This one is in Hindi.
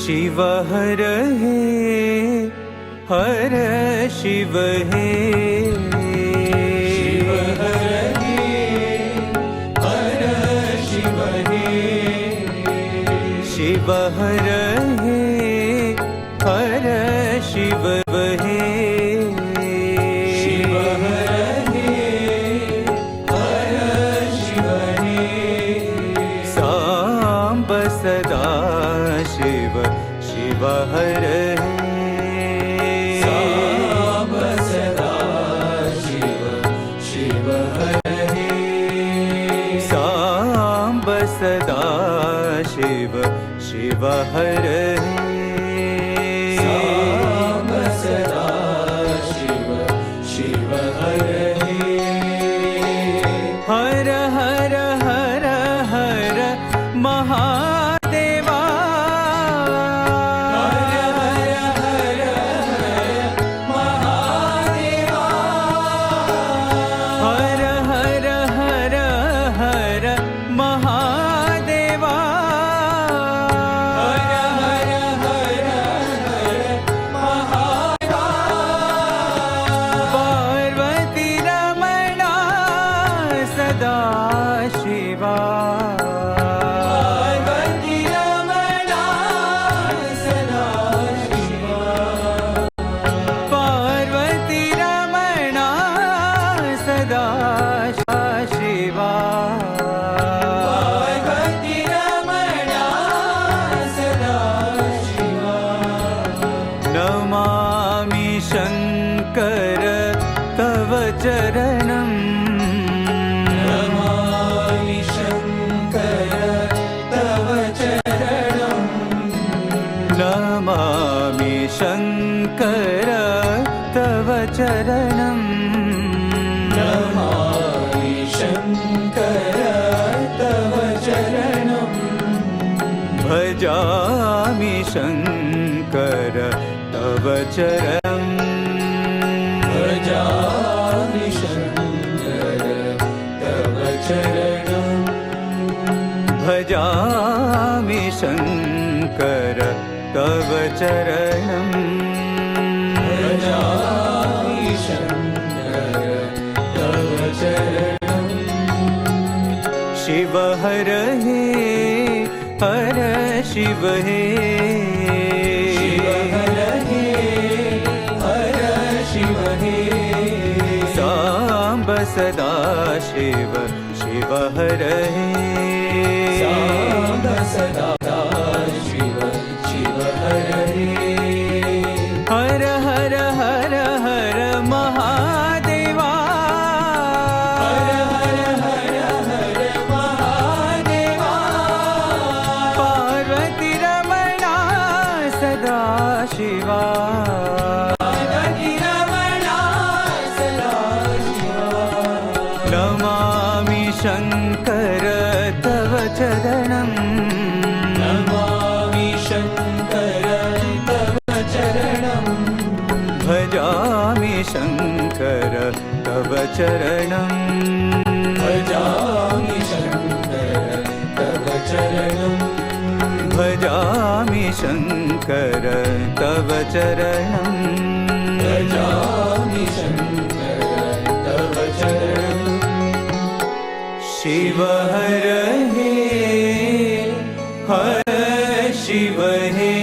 शिव हर शिव हे शिव हर शिव हे शिव हर शिव हे शिव हर शिव हे सांब सदा शिव शिव हर सांब सदा शिव शिव हर सांब सदा शिव शिव हर सांब सदा शिव शिव हर हर हर हर हर महादेवा हर हर हर हर महादेवा हर हर हर हर महादेवा हर हर हर हर महादेवा पार्वती रमणा सदा शिवा पार्वती रमणा सदा शिवा पार्वती रमणा सदा शिवा पार्वती रमणा सदा शिवा नमामि शंकर तव चरणं नमामि शंकर तव चरणं नमामि शंकर तव चरणं नमामि शंकर तव चरणं भजामि शंकर तव चरणं भजामि शंकर तव चरणं भजामि शंकर तव चरणं भजामि शंकर तव चरणं शिव हर शिव हे शिव हर शिव हे सांब सदा शिव शिव हर सांब सदा शिव शिव हर हर हर हर हर महादेवा हर हर हर हर महादेवा पार्वती रमणा सदा शिवा पार्वती रमणा सदा शिवा नमामि शंकर तव चरणं नमामि शंकर तव चरणं भजामि शंकर तव चरणं भजामि शंकर तव चरणं भजामि शंकर तव चरणं भजामि शंकर तव चरणं शिव हर शिव हे